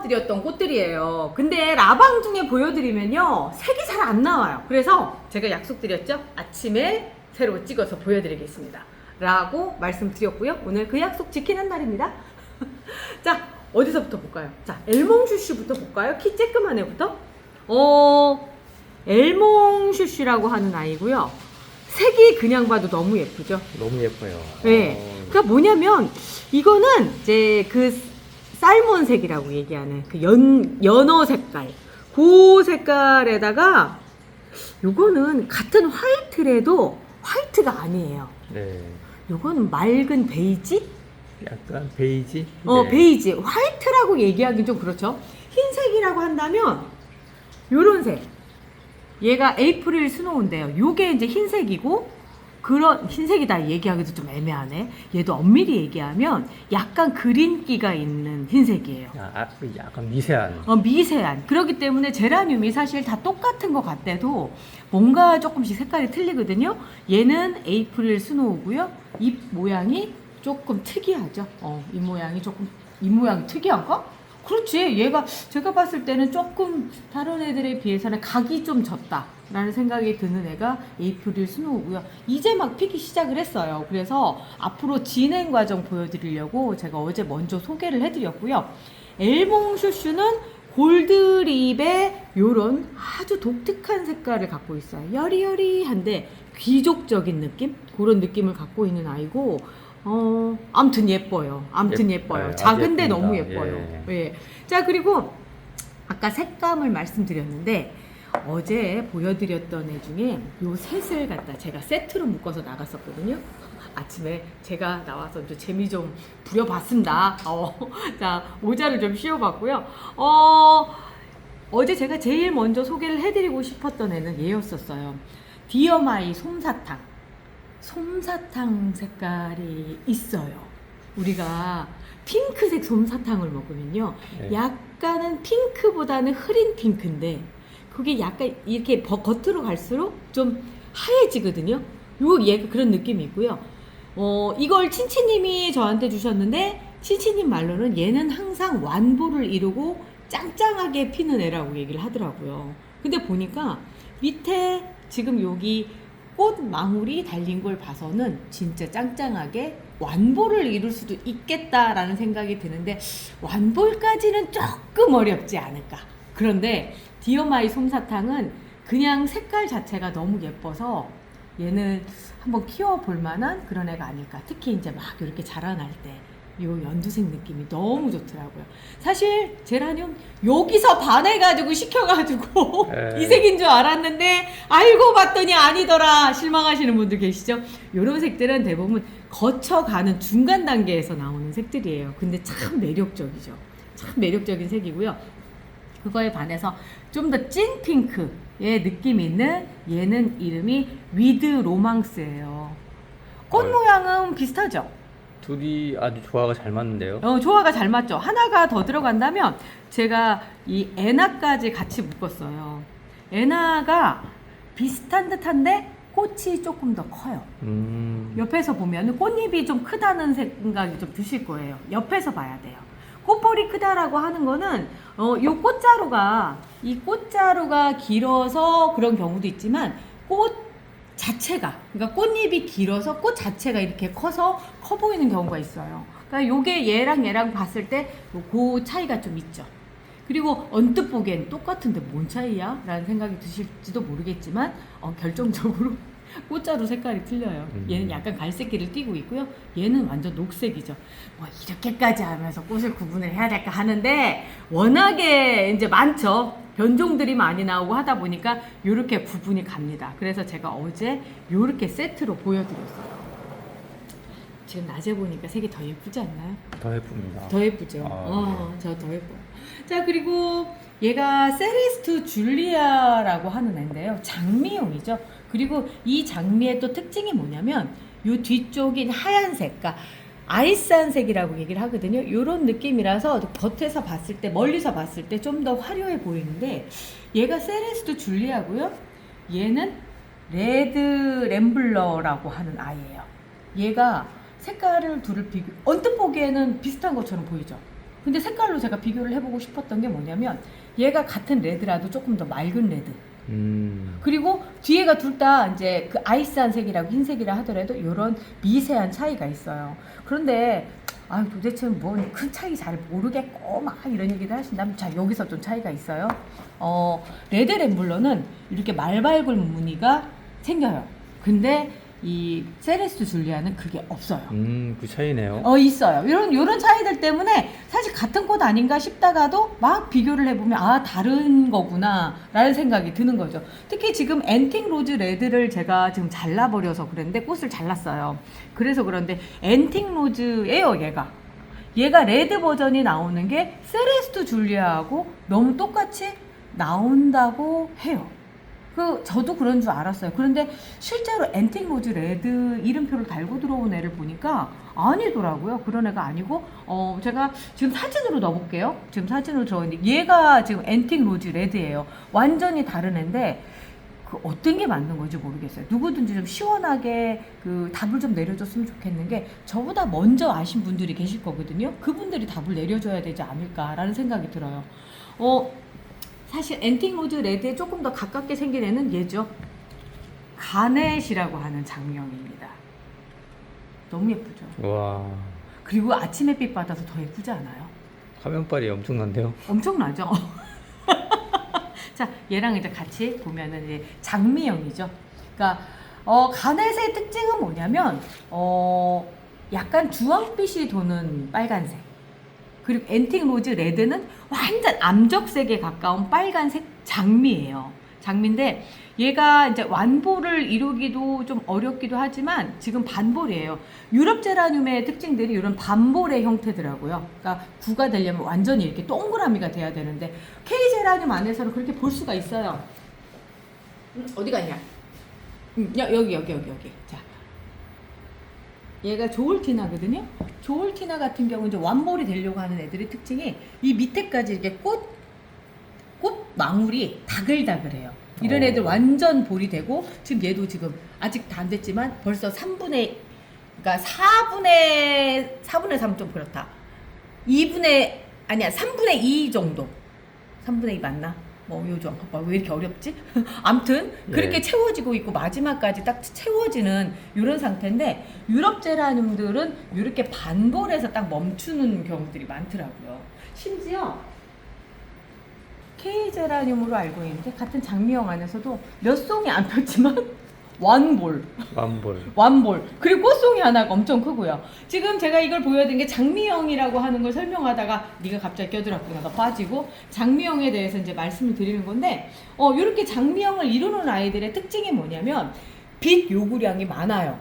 드렸던 꽃들이에요. 근데 라방 중에 보여드리면요, 색이 잘 안 나와요. 그래서 제가 약속드렸죠. 아침에 새로 찍어서 보여드리겠습니다 라고 말씀드렸고요. 오늘 그 약속 지키는 날입니다. 자, 어디서부터 볼까요? 자, 엘몽슈슈부터 볼까요? 키 쬐끄만 애부터. 엘몽슈슈라고 하는 아이고요. 색이 그냥 봐도 너무 예쁘죠? 너무 예뻐요. 네. 그러니까 뭐냐면 이거는 이제 그 살몬색이라고 얘기하는 그 연어 색깔, 그 색깔에다가 요거는 같은 화이트래도 화이트가 아니에요. 네. 요거는 맑은 베이지? 약간 베이지? 네. 베이지. 화이트라고 얘기하기 좀 그렇죠. 흰색이라고 한다면 요런 색. 얘가 에이프릴 스노우인데요. 요게 이제 흰색이고, 그런 흰색이다 얘기하기도 좀 애매하네. 얘도 엄밀히 얘기하면 약간 그린기가 있는 흰색이에요. 약간 미세한. 미세한. 그렇기 때문에 제라늄이 사실 다 똑같은 것 같아도 뭔가 조금씩 색깔이 틀리거든요. 얘는 에이프릴 스노우고요. 잎 모양이 조금 특이하죠. 잎 모양이 특이한가? 그렇지. 얘가 제가 봤을 때는 조금 다른 애들에 비해서는 각이 좀 졌다라는 생각이 드는 애가 에이프릴 스노우고요. 이제 막 피기 시작을 했어요. 그래서 앞으로 진행 과정 보여드리려고 제가 어제 먼저 소개를 해드렸고요. 엘몽슈슈는 골드립의 요런 아주 독특한 색깔을 갖고 있어요. 여리여리한데 귀족적인 느낌? 그런 느낌을 갖고 있는 아이고, 아무튼 예뻐요. 예뻐요. 작은데 너무 예뻐요. 예. 자, 그리고 아까 색감을 말씀드렸는데 어제 보여드렸던 애 중에 요 셋을 갖다 제가 세트로 묶어서 나갔었거든요. 아침에 제가 나와서 좀 재미 좀 부려봤습니다. 자, 모자를 좀 씌워봤고요. 어제 제가 제일 먼저 소개를 해드리고 싶었던 애는 얘였었어요. 디어마이 솜사탕 색깔이 있어요. 우리가 핑크색 솜사탕을 먹으면요, 네. 약간은 핑크보다는 흐린 핑크인데 그게 약간 이렇게 겉으로 갈수록 좀 하얘지거든요. 얘가 그런 느낌이 있고요. 이걸 친치님이 저한테 주셨는데, 친치님 말로는 얘는 항상 완보를 이루고 짱짱하게 피는 애라고 얘기를 하더라고요. 근데 보니까 밑에 지금 여기 꽃 망울이 달린 걸 봐서는 진짜 짱짱하게 완보를 이룰 수도 있겠다라는 생각이 드는데, 완보까지는 조금 어렵지 않을까. 그런데 디어마이 솜사탕은 그냥 색깔 자체가 너무 예뻐서 얘는 한번 키워볼 만한 그런 애가 아닐까. 특히 이제 막 이렇게 자라날 때 요 연두색 느낌이 너무 좋더라고요. 사실 제라늄 여기서 반해가지고 시켜가지고 이 색인 줄 알았는데 알고 봤더니 아니더라 실망하시는 분들 계시죠? 요런 색들은 대부분 거쳐가는 중간 단계에서 나오는 색들이에요. 근데 참 매력적이죠. 참 매력적인 색이고요. 그거에 반해서 좀 더 찐 핑크의 느낌 있는 얘는 이름이 위드 로망스예요. 꽃 모양은 비슷하죠? 둘이 아주 조화가 잘 맞는데요. 조화가 잘 맞죠. 하나가 더 들어간다면 제가 이 애나까지 같이 묶었어요. 애나가 비슷한 듯한데 꽃이 조금 더 커요. 옆에서 보면 꽃잎이 좀 크다는 생각이 좀 드실 거예요. 옆에서 봐야 돼요. 꽃볼이 크다라고 하는 거는 요 이 꽃자루가 길어서 그런 경우도 있지만, 꽃 자체가, 그러니까 꽃잎이 길어서 꽃 자체가 이렇게 커서 커 보이는 경우가 있어요. 그러니까 요게 얘랑 봤을 때 그 차이가 좀 있죠. 그리고 언뜻 보기엔 똑같은데 뭔 차이야? 라는 생각이 드실지도 모르겠지만 결정적으로 꽃자루 색깔이 틀려요. 얘는 약간 갈색기를 띠고 있고요. 얘는 완전 녹색이죠. 뭐 이렇게까지 하면서 꽃을 구분을 해야 될까 하는데 워낙에 이제 많죠. 변종들이 많이 나오고 하다 보니까 이렇게 구분이 갑니다. 그래서 제가 어제 이렇게 세트로 보여드렸어요. 지금 낮에 보니까 색이 더 예쁘지 않나요? 더 예쁩니다. 더 예쁘죠. 저 더 예뻐요. 자, 그리고 얘가 세리스트 줄리아라고 하는 애인데요. 장미용이죠. 그리고 이 장미의 또 특징이 뭐냐면 이 뒤쪽인 하얀색, 그러니까 아이스한색이라고 얘기를 하거든요. 이런 느낌이라서 겉에서 봤을 때, 멀리서 봤을 때 좀 더 화려해 보이는데, 얘가 세레스트 줄리아고요. 얘는 레드 램블러라고 하는 아이예요. 얘가 색깔을 둘을 언뜻 보기에는 비슷한 것처럼 보이죠. 근데 색깔로 제가 비교를 해보고 싶었던 게 뭐냐면 얘가 같은 레드라도 조금 더 맑은 레드. 그리고 뒤에가 둘 다 이제 그 아이스한 색이라고 흰색이라 하더라도 이런 미세한 차이가 있어요. 그런데 도대체 뭐 큰 차이 잘 모르겠고 막 이런 얘기를 하신다면 자 여기서 좀 차이가 있어요. 레드 램블러는 이렇게 말발굴 무늬가 생겨요. 근데 이 세레스토 줄리아는 그게 없어요. 그 차이네요. 있어요. 이런 차이들 때문에 사실 같은 꽃 아닌가 싶다가도 막 비교를 해보면 다른 거구나 라는 생각이 드는 거죠. 특히 지금 앤틱 로즈 레드를 제가 지금 잘라버려서 그랬는데 꽃을 잘랐어요. 그래서 그런데 앤틱 로즈예요, 얘가 레드 버전이 나오는 게 세레스토 줄리아하고 너무 똑같이 나온다고 해요. 저도 그런 줄 알았어요. 그런데 실제로 앤틱 로즈 레드 이름표를 달고 들어온 애를 보니까 아니더라고요. 그런 애가 아니고, 제가 지금 사진으로 넣어볼게요. 지금 사진으로 들어있는데, 얘가 지금 앤틱 로즈 레드예요. 완전히 다른 애인데, 어떤 게 맞는 건지 모르겠어요. 누구든지 좀 시원하게 답을 좀 내려줬으면 좋겠는 게, 저보다 먼저 아신 분들이 계실 거거든요. 그분들이 답을 내려줘야 되지 않을까라는 생각이 들어요. 사실 앤틱 로즈 레드에 조금 더 가깝게 생긴 애는 얘죠. 가넷이라고 하는 장명입니다. 너무 예쁘죠? 와. 그리고 아침 햇빛 받아서 더 예쁘지 않아요? 화면빨이 엄청난데요? 엄청나죠? 자, 얘랑 이제 같이 보면은 이제 장미형이죠. 그러니까 가넷의 특징은 뭐냐면 약간 주황빛이 도는 빨간색. 그리고 앤틱 로즈 레드는 완전 암적색에 가까운 빨간색 장미예요. 장미인데 얘가 이제 완볼을 이루기도 좀 어렵기도 하지만 지금 반볼이에요. 유럽 제라늄의 특징들이 이런 반볼의 형태더라고요. 그러니까 구가 되려면 완전히 이렇게 동그라미가 돼야 되는데 K 제라늄 안에서는 그렇게 볼 수가 있어요. 어디 갔냐? 여기. 자. 얘가 조울티나거든요. 조울티나 같은 경우 이제 완볼이 되려고 하는 애들의 특징이 이 밑에까지 이렇게 꽃 망울이 다글다글해요. 이런 애들 완전 볼이 되고 지금 얘도 지금 아직 다 안 됐지만 벌써 4분의 3 좀 그렇다. 3분의 2 정도. 3분의 2 맞나? 요정. 왜 이렇게 어렵지? 암튼 그렇게 채워지고 있고 마지막까지 딱 채워지는 이런 상태인데 유럽 제라늄들은 이렇게 반볼에서 딱 멈추는 경우들이 많더라고요. 심지어 K 제라늄으로 알고 있는데 같은 장미형 안에서도 몇 송이 안 폈지만 완볼. 그리고 꽃송이 하나가 엄청 크고요. 지금 제가 이걸 보여드린 게 장미형이라고 하는 걸 설명하다가 네가 갑자기 껴들었구나. 너 빠지고 장미형에 대해서 이제 말씀을 드리는 건데 이렇게 장미형을 이루는 아이들의 특징이 뭐냐면 빛 요구량이 많아요.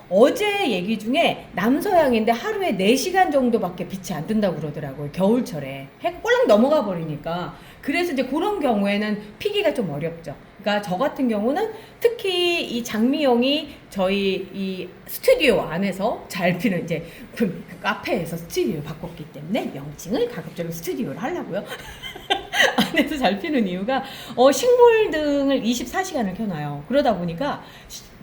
어제 얘기 중에 남서양인데 하루에 4시간 정도밖에 빛이 안 든다고 그러더라고요. 겨울철에. 해가 꼴랑 넘어가 버리니까. 그래서 이제 그런 경우에는 피기가 좀 어렵죠. 그러니까 저 같은 경우는 특히 이 장미형이 저희 이 스튜디오 안에서 잘 피는 이제 그 카페에서 스튜디오를 바꿨기 때문에 명칭을 가급적이면 스튜디오를 하려고요. 안에서 잘 피는 이유가 식물 등을 24시간을 켜놔요. 그러다 보니까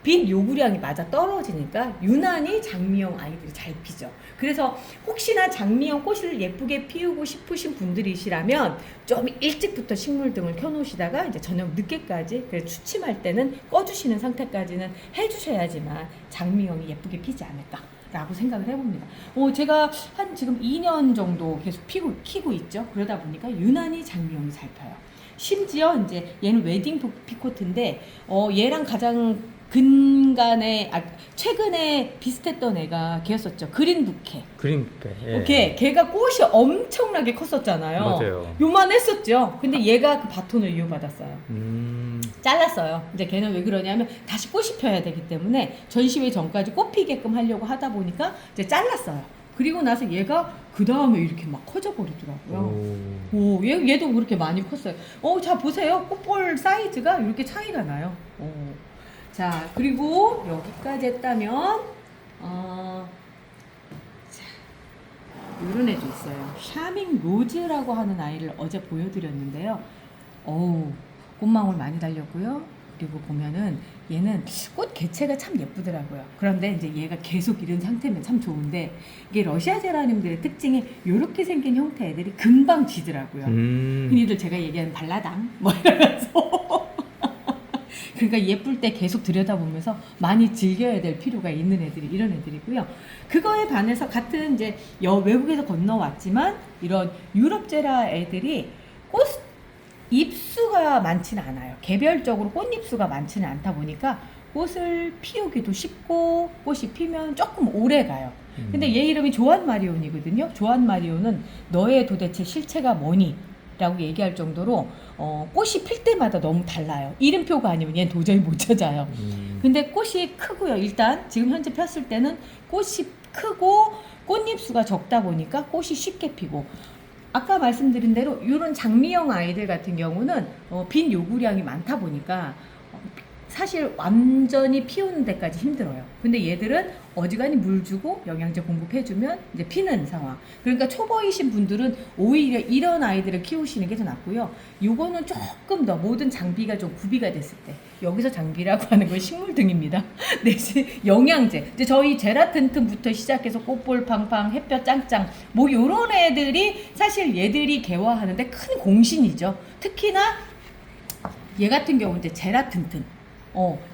빛 요구량이 맞아 떨어지니까 유난히 장미형 아이들이 잘 피죠. 그래서 혹시나 장미형 꽃을 예쁘게 피우고 싶으신 분들이시라면 좀 일찍부터 식물 등을 켜놓으시다가 이제 저녁 늦게까지 취침할 때는 꺼주시는 상태까지는 해주셔야지만 장미형이 예쁘게 피지 않을까라고 생각을 해봅니다. 제가 한 지금 2년 정도 계속 키고 있죠. 그러다 보니까 유난히 장미형이 잘 펴요. 심지어 이제 얘는 웨딩 피코트인데 얘랑 가장 최근에 비슷했던 애가 걔였었죠. 그린 부케. 예. 걔가 꽃이 엄청나게 컸었잖아요. 맞아요. 요만했었죠. 근데 얘가 그 바톤을 이어받았어요. 잘랐어요. 이제 걔는 왜 그러냐면 다시 꽃이 펴야 되기 때문에 전시회 전까지 꽃 피게끔 하려고 하다 보니까 이제 잘랐어요. 그리고 나서 얘가 그 다음에 이렇게 막 커져 버리더라고요. 얘도 그렇게 많이 컸어요. 자 보세요. 꽃볼 사이즈가 이렇게 차이가 나요. 자, 그리고 여기까지 했다면, 자, 요런 애도 있어요. 샤밍 로즈라고 하는 아이를 어제 보여드렸는데요. 꽃망울 많이 달렸고요. 그리고 보면은 얘는 꽃 개체가 참 예쁘더라고요. 그런데 이제 얘가 계속 이런 상태면 참 좋은데 이게 러시아 제라늄들의 특징이 이렇게 생긴 형태 애들이 금방 지더라고요. 흔히들 제가 얘기하는 발라당 뭐 이러면서 그러니까 예쁠 때 계속 들여다보면서 많이 즐겨야 될 필요가 있는 애들이 이런 애들이고요. 그거에 반해서 같은 이제 외국에서 건너왔지만 이런 유럽 제라 애들이 꽃 잎수가 많지는 않아요. 개별적으로 꽃잎수가 많지는 않다 보니까 꽃을 피우기도 쉽고 꽃이 피면 조금 오래 가요. 근데 얘 이름이 조안 마리온이거든요. 조안 마리온은 너의 도대체 실체가 뭐니? 라고 얘기할 정도로 꽃이 필 때마다 너무 달라요. 이름표가 아니면 얘는 도저히 못 찾아요. 근데 꽃이 크고요. 일단 지금 현재 폈을 때는 꽃이 크고 꽃잎수가 적다 보니까 꽃이 쉽게 피고 아까 말씀드린 대로 이런 장미형 아이들 같은 경우는 빈 요구량이 많다 보니까 사실 완전히 피우는 데까지 힘들어요. 근데 얘들은 어지간히 물 주고 영양제 공급해주면 이제 피는 상황. 그러니까 초보이신 분들은 오히려 이런 아이들을 키우시는 게 더 낫고요. 요거는 조금 더 모든 장비가 좀 구비가 됐을 때 여기서 장비라고 하는 건 식물 등입니다. 내지 영양제. 이제 저희 제라튼튼부터 시작해서 꽃볼 팡팡, 햇볕 짱짱 뭐 요런 애들이 사실 얘들이 개화하는데 큰 공신이죠. 특히나 얘 같은 경우는 이제 제라튼튼.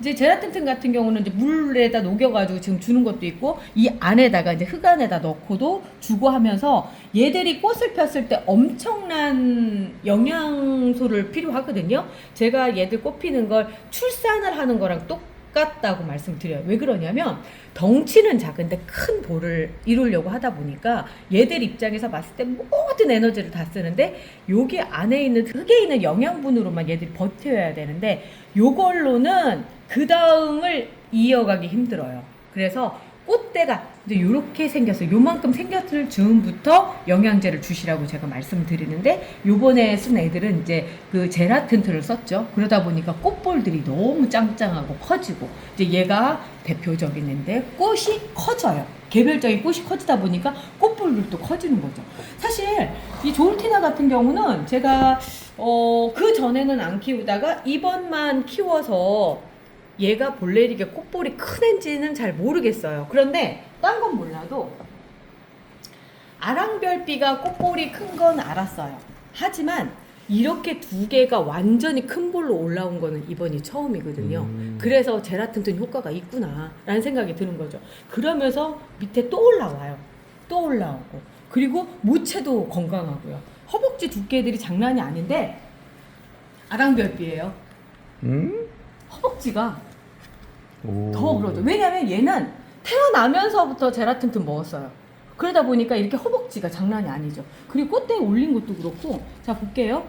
이제 제라튼튼 같은 경우는 이제 물에다 녹여가지고 지금 주는 것도 있고, 이 안에다가 이제 흙 안에다 넣고도 주고 하면서 얘들이 꽃을 폈을 때 엄청난 영양소를 필요하거든요. 제가 얘들 꽃 피는 걸 출산을 하는 거랑 똑같다고 말씀드려요. 왜 그러냐면 덩치는 작은데 큰 볼을 이루려고 하다 보니까 얘들 입장에서 봤을 때 모든 에너지를 다 쓰는데 여기 안에 있는 흙에 있는 영양분으로만 얘들이 버텨야 되는데 요걸로는 그 다음을 이어가기 힘들어요. 그래서 꽃대가 이제 요렇게 생겼어요. 요만큼 생겼을 즈음부터 영양제를 주시라고 제가 말씀을 드리는데 요번에 쓴 애들은 이제 그 제라튼트를 썼죠. 그러다 보니까 꽃볼들이 너무 짱짱하고 커지고 이제 얘가 대표적인 애인데 꽃이 커져요. 개별적인 꽃이 커지다 보니까 꽃볼들도 커지는 거죠. 사실 이 조울티나 같은 경우는 제가 그 전에는 안 키우다가 이번만 키워서 얘가 본래 이게 꽃볼이 큰 앤지는 잘 모르겠어요. 그런데 딴 건 몰라도 아랑별비가 꽃볼이 큰 건 알았어요. 하지만 이렇게 두 개가 완전히 큰 볼로 올라온 거는 이번이 처음이거든요. 그래서 제라튼튼 효과가 있구나 라는 생각이 드는 거죠. 그러면서 밑에 또 올라와요. 또 올라오고 그리고 모체도 건강하고요. 허벅지 두께들이 장난이 아닌데 아랑별비예요. 허벅지가 더 그러죠. 왜냐면 얘는 태어나면서부터 제라튼튼 먹었어요. 그러다 보니까 이렇게 허벅지가 장난이 아니죠. 그리고 꽃대에 올린 것도 그렇고, 자 볼게요.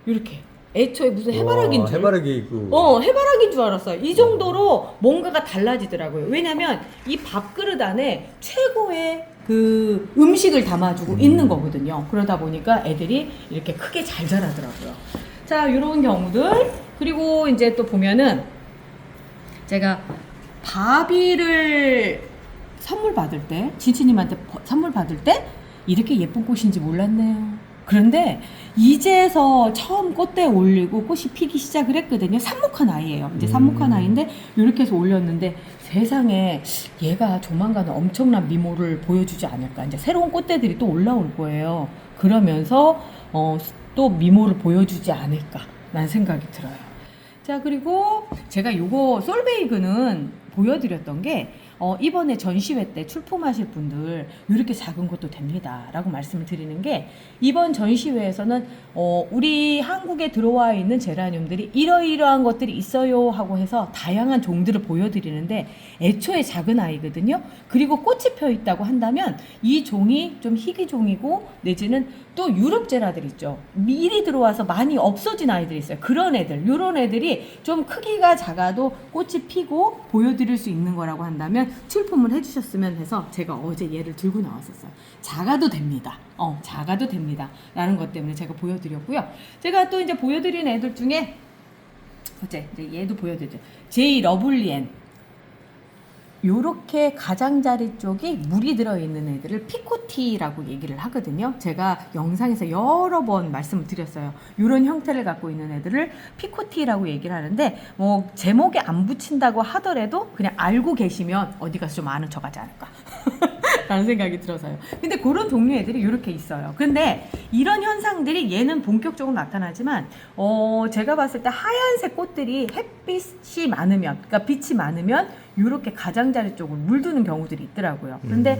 이렇게 애초에 무슨 해바라기인 줄. 해바라기 그. 해바라기인 줄 알았어요. 이 정도로 뭔가가 달라지더라고요. 왜냐면 이 밥그릇 안에 최고의 그 음식을 담아주고 있는 거거든요. 그러다 보니까 애들이 이렇게 크게 잘 자라더라고요. 자, 이런 경우들. 그리고 이제 또 보면은 제가 바비를 선물 받을 때, 지치님한테 선물 받을 때 이렇게 예쁜 꽃인지 몰랐네요. 그런데 이제서 처음 꽃대에 올리고 꽃이 피기 시작을 했거든요. 삽목한 아이예요. 이제 삽목한 아이인데 이렇게 해서 올렸는데 세상에 얘가 조만간 엄청난 미모를 보여주지 않을까. 이제 새로운 꽃대들이 또 올라올 거예요. 그러면서 또 미모를 보여주지 않을까라는 생각이 들어요. 자, 그리고 제가 요거 솔베이그는 보여드렸던 게 이번에 전시회 때 출품하실 분들 이렇게 작은 것도 됩니다 라고 말씀을 드리는 게, 이번 전시회에서는 우리 한국에 들어와 있는 제라늄들이 이러이러한 것들이 있어요 하고 해서 다양한 종들을 보여드리는데, 애초에 작은 아이거든요. 그리고 꽃이 펴 있다고 한다면 이 종이 좀 희귀 종이고 내지는 또 유럽 제라들 있죠. 미리 들어와서 많이 없어진 아이들이 있어요. 그런 애들, 요런 애들이 좀 크기가 작아도 꽃이 피고 보여드릴 수 있는 거라고 한다면 출품을 해주셨으면 해서 제가 어제 얘를 들고 나왔었어요. 작아도 됩니다. 작아도 됩니다 라는 것 때문에 제가 보여드렸고요. 제가 또 이제 보여드린 애들 중에 어째 이제 얘도 보여드렸죠. 제이 러블리엔, 요렇게 가장자리 쪽이 물이 들어있는 애들을 피코티라고 얘기를 하거든요. 제가 영상에서 여러 번 말씀을 드렸어요. 요런 형태를 갖고 있는 애들을 피코티라고 얘기를 하는데 뭐 제목에 안 붙인다고 하더라도 그냥 알고 계시면 어디 가서 좀 아는 척 하지 않을까 라는 생각이 들어서요. 근데 그런 종류 애들이 이렇게 있어요. 근데 이런 현상들이 얘는 본격적으로 나타나지만 제가 봤을 때 하얀색 꽃들이 햇빛이 많으면, 그러니까 빛이 많으면 이렇게 가장자리 쪽을 물드는 경우들이 있더라고요. 그런데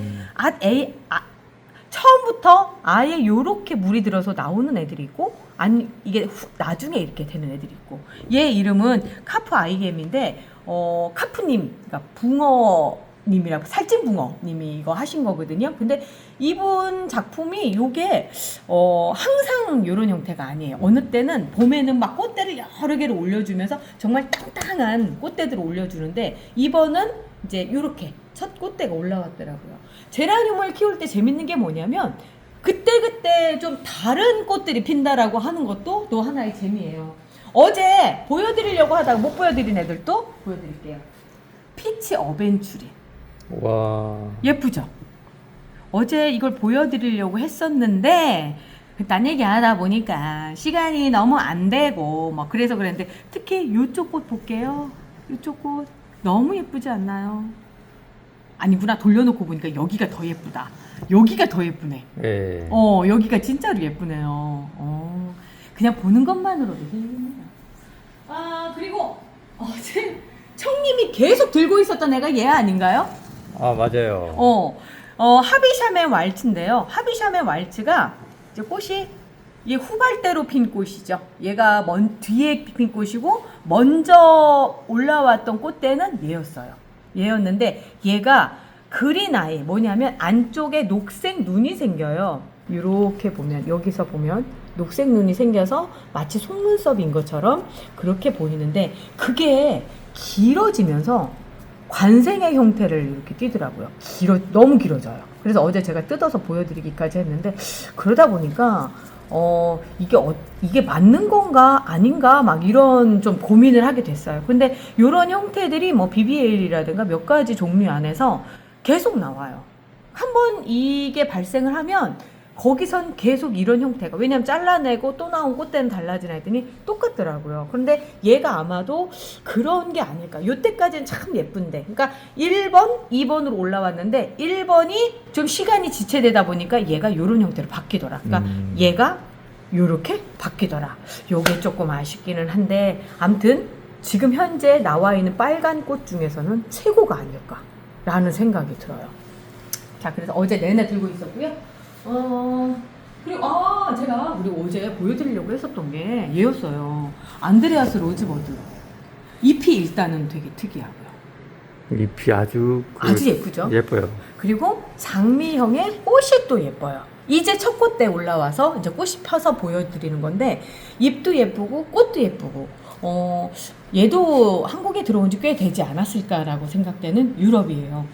처음부터 아예 이렇게 물이 들어서 나오는 애들이 있고, 아니 이게 나중에 이렇게 되는 애들이 있고, 얘 이름은 카프 아이겜인데 카프님, 그러니까 붕어님이라고, 살찐붕어님이 이거 하신 거거든요. 근데 이분 작품이 요게 항상 이런 형태가 아니에요. 어느 때는 봄에는 막 꽃대를 여러 개를 올려주면서 정말 땅땅한 꽃대들을 올려주는데, 이번은 이제 이렇게 첫 꽃대가 올라왔더라고요. 제라늄을 키울 때 재밌는 게 뭐냐면 그때그때 좀 다른 꽃들이 핀다라고 하는 것도 또 하나의 재미예요. 어제 보여드리려고 하다가 못 보여드린 애들도 보여드릴게요. 피치 어벤츄리. 와. 예쁘죠? 어제 이걸 보여드리려고 했었는데 딴 얘기 하다 보니까 시간이 너무 안 되고 뭐 그래서 그랬는데, 특히 이쪽 꽃 볼게요. 이쪽 꽃 너무 예쁘지 않나요? 아니구나, 돌려놓고 보니까 여기가 더 예쁘다. 여기가 더 예쁘네. 예. 여기가 진짜로 예쁘네요. 그냥 보는 것만으로도 힐링해요. 그리고 어제 청님이 계속 들고 있었던 애가 얘 아닌가요? 아, 맞아요. 하비샤멘 왈츠인데요. 하비샤멘 왈츠가 이제 꽃이 얘 후발대로 핀 꽃이죠. 얘가 뒤에 핀 꽃이고 먼저 올라왔던 꽃대는 얘였어요. 얘였는데 얘가 그린 아이, 뭐냐면 안쪽에 녹색 눈이 생겨요. 이렇게 보면, 여기서 보면 녹색 눈이 생겨서 마치 속눈썹인 것처럼 그렇게 보이는데, 그게 길어지면서 관생의 형태를 이렇게 띠더라고요. 너무 길어져요. 그래서 어제 제가 뜯어서 보여드리기까지 했는데, 그러다 보니까 이게 맞는 건가 아닌가 막 이런 좀 고민을 하게 됐어요. 근데 이런 형태들이 뭐 BBL이라든가 몇 가지 종류 안에서 계속 나와요. 한번 이게 발생을 하면 거기선 계속 이런 형태가, 왜냐면 잘라내고 또 나온 꽃대는 달라지나 했더니 똑같더라고요. 그런데 얘가 아마도 그런 게 아닐까. 요때까지는 참 예쁜데, 그러니까 1번, 2번으로 올라왔는데 1번이 좀 시간이 지체되다 보니까 얘가 요런 형태로 바뀌더라. 그러니까 얘가 요렇게 바뀌더라. 요게 조금 아쉽기는 한데, 아무튼 지금 현재 나와 있는 빨간 꽃 중에서는 최고가 아닐까 라는 생각이 들어요. 자, 그래서 어제 내내 들고 있었고요. 그리고 제가 우리 어제 보여드리려고 했었던 게 얘였어요. 안드레아스 로즈버드. 잎이 일단은 되게 특이하고요. 잎이 아주 예쁘죠? 예뻐요. 그리고 장미형의 꽃이 또 예뻐요. 이제 첫 꽃대 올라와서 이제 꽃이 펴서 보여드리는 건데, 잎도 예쁘고 꽃도 예쁘고, 얘도 한국에 들어온 지 꽤 되지 않았을까라고 생각되는 유럽이에요.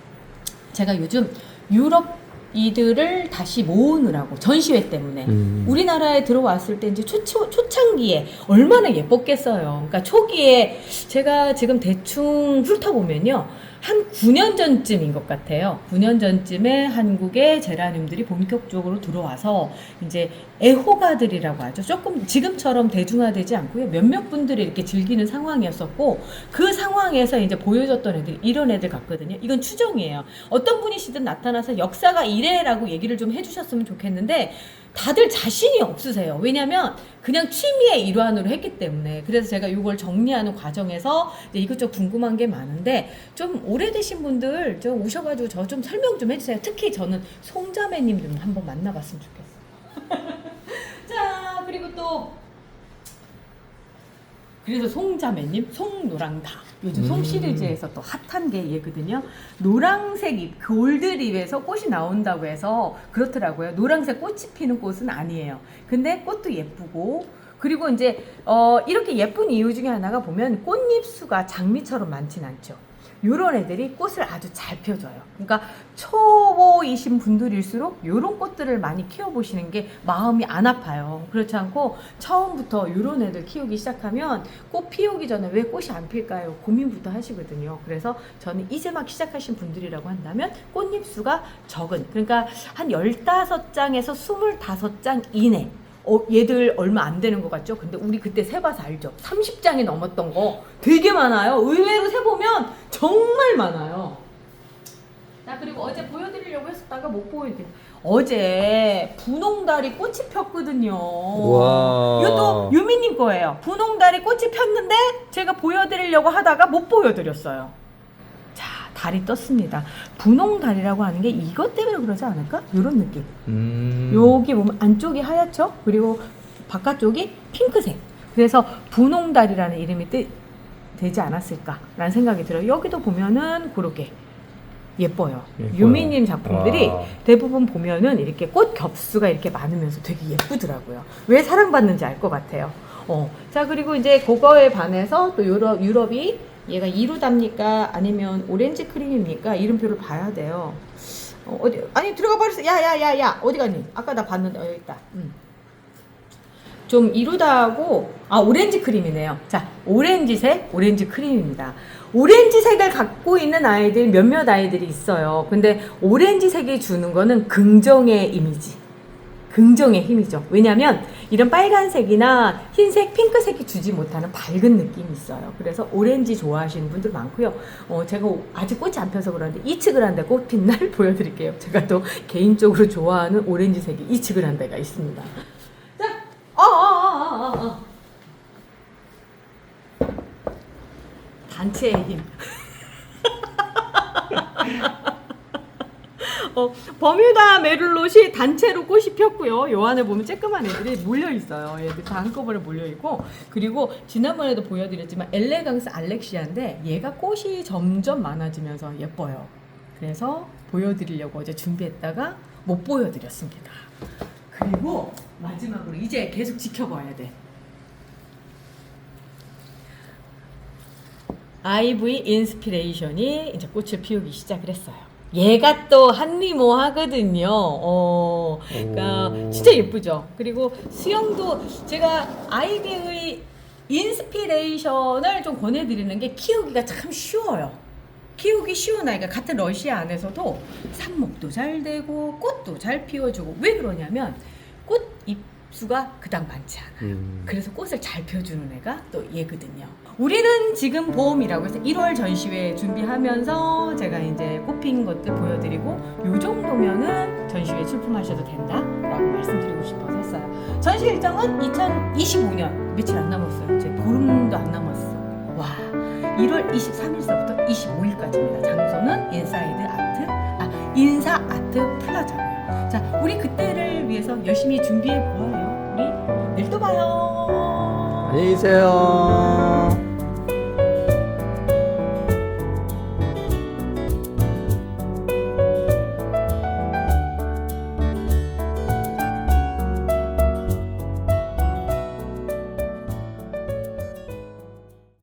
제가 요즘 유럽 이들을 다시 모으느라고, 전시회 때문에 우리나라에 들어왔을 때 이제 초창기에 얼마나 예뻤겠어요. 그러니까 초기에 제가 지금 대충 훑어보면요, 한 9년 전쯤인 것 같아요. 9년 전쯤에 한국에 제라늄들이 본격적으로 들어와서 이제 애호가들이라고 하죠. 조금 지금처럼 대중화되지 않고요. 몇몇 분들이 이렇게 즐기는 상황이었었고, 그 상황에서 이제 보여줬던 애들이 이런 애들 같거든요. 이건 추정이에요. 어떤 분이시든 나타나서 역사가 이래라고 얘기를 좀 해주셨으면 좋겠는데, 다들 자신이 없으세요. 왜냐면 그냥 취미의 일환으로 했기 때문에. 그래서 제가 이걸 정리하는 과정에서 이제 이것저것 궁금한 게 많은데, 좀 오래되신 분들 좀 오셔가지고 저 좀 설명 좀 해주세요. 특히 저는 송자매님 좀 한번 만나봤으면 좋겠어요. 자, 그리고 또 그래서 송자매님, 송노랑다. 요즘 송 시리즈에서 또 핫한 게 얘거든요. 노란색 잎, 골드립에서 꽃이 나온다고 해서 그렇더라고요. 노란색 꽃이 피는 꽃은 아니에요. 근데 꽃도 예쁘고, 그리고 이제 이렇게 예쁜 이유 중에 하나가 보면 꽃잎 수가 장미처럼 많진 않죠. 요런 애들이 꽃을 아주 잘 펴줘요. 그러니까 초보이신 분들일수록 요런 꽃들을 많이 키워보시는 게 마음이 안 아파요. 그렇지 않고 처음부터 요런 애들 키우기 시작하면 꽃 피우기 전에 왜 꽃이 안 필까요? 고민부터 하시거든요. 그래서 저는 이제 막 시작하신 분들이라고 한다면 꽃잎 수가 적은, 그러니까 한 15장에서 25장 이내. 얘들 얼마 안 되는 것 같죠? 근데 우리 그때 세봐서 알죠? 30장이 넘었던 거 되게 많아요. 의외로 세보면 정말 많아요. 자, 그리고 어제 보여드리려고 했었다가 못 보여드려요. 어제 분홍다리 꽃이 폈거든요. 와. 이것도 유미님 거예요. 분홍다리 꽃이 폈는데 제가 보여드리려고 하다가 못 보여드렸어요. 자, 달이 떴습니다. 분홍달이라고 하는 게 이것 때문에 그러지 않을까? 이런 느낌. 여기 보면 안쪽이 하얗죠? 그리고 바깥쪽이 핑크색. 그래서 분홍달이라는 이름이 되지 않았을까라는 생각이 들어요. 여기도 보면은 그렇게 예뻐요. 유미님 작품들이 와. 대부분 보면은 이렇게 꽃 겹수가 이렇게 많으면서 되게 예쁘더라고요. 왜 사랑받는지 알 것 같아요. 자, 그리고 이제 그거에 반해서 또 유럽이 얘가 이루답니까? 아니면 오렌지 크림입니까? 이름표를 봐야 돼요. 어디, 아니, 들어가 버렸어. 야, 어디 갔니? 아까 나 봤는데, 여기 있다. 좀 이루다하고, 오렌지 크림이네요. 자, 오렌지색, 오렌지 크림입니다. 오렌지색을 갖고 있는 아이들, 몇몇 아이들이 있어요. 근데 오렌지색이 주는 거는 긍정의 이미지. 긍정의 힘이죠. 왜냐면 이런 빨간색이나 흰색, 핑크색이 주지 못하는 밝은 느낌이 있어요. 그래서 오렌지 좋아하시는 분들 많고요. 제가 아직 꽃이 안 펴서 그러는데 이측을 한 데 꽃 핀 날 보여드릴게요. 제가 또 개인적으로 좋아하는 오렌지색이 이측을 한 데가 있습니다. 자, 단체의 힘. 버뮤다 메룰롯이 단체로 꽃이 폈고요. 요 안에 보면 쬐끄만 애들이 몰려있어요. 얘들 다 한꺼번에 몰려있고, 그리고 지난번에도 보여드렸지만 엘레강스 알렉시아인데 얘가 꽃이 점점 많아지면서 예뻐요. 그래서 보여드리려고 어제 준비했다가 못 보여드렸습니다. 그리고 마지막으로 이제 계속 지켜봐야 돼. IV 인스피레이션이 이제 꽃을 피우기 시작을 했어요. 얘가 또 한미모 하거든요. 그러니까 진짜 예쁘죠. 그리고 수영도 제가 아이비의 인스피레이션을 좀 권해드리는 게 키우기가 참 쉬워요. 키우기 쉬운 아이가 같은 러시아 안에서도 삽목도 잘 되고 꽃도 잘 피워주고. 왜 그러냐면 꽃 잎수가 그닥 많지 않아요. 그래서 꽃을 잘 펴주는 애가 또 얘거든요. 우리는 지금 봄이라고 해서 1월 전시회 준비하면서 제가 이제 꽃핀 것들 보여드리고 요 정도면은 전시회 출품하셔도 된다라고 말씀드리고 싶어서 했어요. 전시 일정은 2025년 며칠 안 남았어요. 이제 보름도 안 남았어. 와, 1월 23일서부터 25일까지입니다. 장소는 인사 아트 플라자고요. 자, 우리 그때를 위해서 열심히 준비해 보아요. 우리 내일 또 봐요. 안녕히 계세요.